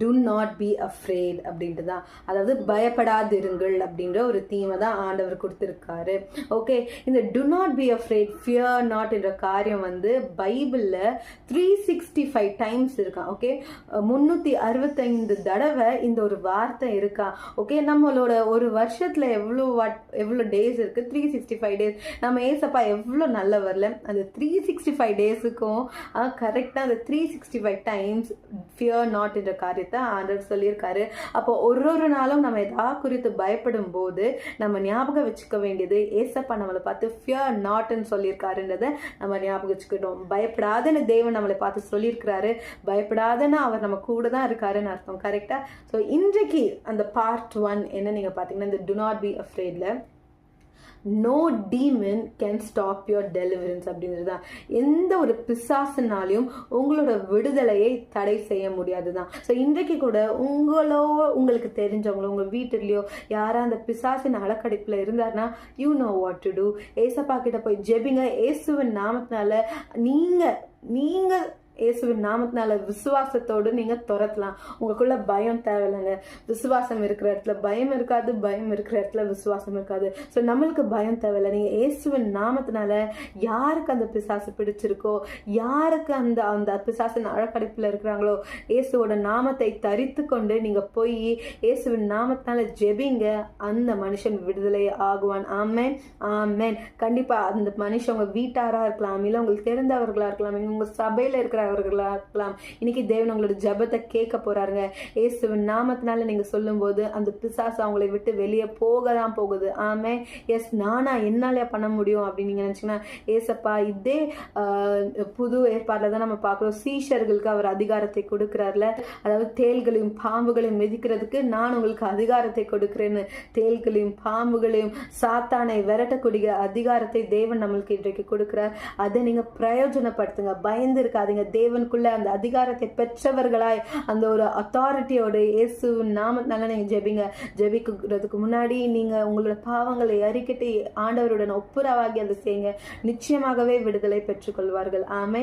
To not B afraid அப்படின்ட்டு தான், அதாவது பயப்படாதிருங்கள் அப்படின்ற ஒரு தீமை தான் ஆண்டவர் கொடுத்துருக்காரு. ஓகே, இந்த do not B afraid, fear not என்ற காரியம் பைபிளில் 365 டைம்ஸ் இருக்கான். ஓகே, 365 தடவை இந்த ஒரு வார்த்தை இருக்கா. ஓகே, நம்மளோட ஒரு வருஷத்தில் எவ்வளோ டேஸ் இருக்குது? 365 டேஸ். நம்ம ஏசப்பா எவ்வளோ நல்லவர்ல, அந்த 365 டேஸுக்கும் கரெக்டாக அந்த 365 டைம்ஸ் ஃபியர் நாட் என்ற காரியத்தை ஆண்டவர் சொல்லியிருக்காரு. அப்போ ஒரு நாளும் நம்ம எதாவது குறித்து பயப்படும் போது நம்ம ஞாபகம் வச்சுக்க வேண்டியது, ஏசப்பா நம்மளை பார்த்து ஃபியர் நாட்ன்னு சொல்லியிருக்காருன்றதை நம்ம ஞாபகம் வச்சுக்கிட்டோம். பயப்படாதன்னு தேவன் நம்மளை பார்த்து சொல்லியிருக்கிறாரு. பயப்படாதன்னு அவர் நம்ம கூட தான் இருக்காருன்னு அர்த்தம். கரெக்டா? ஸோ இன்றைக்கு அந்த பார்ட் 1 என்ன நீங்க பார்த்தீங்கன்னா, இந்த டு நாட் பி அஃப்ரேட்ல no demon can stop your deliverance அப்படின்றது தான். எந்த ஒரு பிசாசுனாலையும் உங்களோட விடுதலையை தடை செய்ய முடியாது தான். ஸோ இன்றைக்கு கூட உங்களுக்கு தெரிஞ்சவங்களோ உங்கள் வீட்டிலையோ யாரா அந்த பிசாசின் அலக்கடிப்பில் இருந்தாருன்னா, you know what to do. ஏசப்பா கிட்ட போய் ஜெபிங்க. இயேசுவின் நாமத்தினால நீங்கள் இயேசுவின் நாமத்தினால விசுவாசத்தோடு நீங்க துரத்தலாம். உங்களுக்குள்ள பயம் தேவையில்லைங்க. விசுவாசம் இருக்கிற இடத்துல பயம் இருக்காது, பயம் இருக்கிற இடத்துல விசுவாசம் இருக்காது. ஸோ நம்மளுக்கு பயம் தேவையில்லை. நீங்க இயேசுவின் நாமத்தினால யாருக்கு அந்த பிசாசு பிடிச்சிருக்கோ, யாருக்கு அந்த அந்த பிசாசின் அழக்கடைப்புல இருக்கிறாங்களோ, இயேசுவோட நாமத்தை தரித்து கொண்டு நீங்க போய் இயேசுவின் நாமத்தினால ஜெபிங்க. அந்த மனுஷன் விடுதலை ஆகுவான். ஆமென், ஆமென். கண்டிப்பா அந்த மனுஷன் உங்க வீட்டாரா இருக்கலாம், இல்ல உங்களுக்கு தெரிந்தவர்களா இருக்கலாம், உங்க சபையில இருக்கிற இருக்கலாம். இன்னைக்கு தேவன் உங்களோட ஜெபத்தை கேட்க போறாருங்க. இயேசுவின் நாமத்தினால நீங்க சொல்லும் போது அந்த பிசாசு அவங்களை விட்டு வெளியே போகதான் போகுது. ஆமே, எஸ், நானா என்னால பண்ண முடியும் அப்படின்னு நீங்க நினைச்சீங்கன்னா, ஏசப்பா இதே புது ஏற்பாடுல தான் நம்ம பார்க்கிறோம். சீஷர்களுக்கு அவர் அதிகாரத்தை கொடுக்கிறார்ல, அதாவது தேள்களையும் பாம்புகளையும் மிதிக்கிறதுக்கு நான் உங்களுக்கு அதிகாரத்தை கொடுக்கிறேன்னு. தேள்களையும் பாம்புகளையும் சாத்தானை விரட்டக்கூடிய அதிகாரத்தை தேவன் நம்மளுக்கு இன்றைக்கு கொடுக்கிறார். அதை நீங்க பிரயோஜனப்படுத்துங்க. பயந்து இருக்காதீங்க. தேவனுக்குள்ள அந்த அதிகாரத்தை பெற்றவர்களாய் அந்த ஒரு அத்தாரிட்டியோட இயேசு நாமத்தினால நீங்க ஜெபிங்க. ஜெபிக்கிறதுக்கு முன்னாடி நீங்க உங்களோட பாவங்களை அறிக்கிட்டு ஆண்டவருடன் ஒப்புரவாகி அதை செய்யுங்க. நிச்சயமாகவே விடுதலை பெற்றுக்கொள்வார்கள். ஆமென்.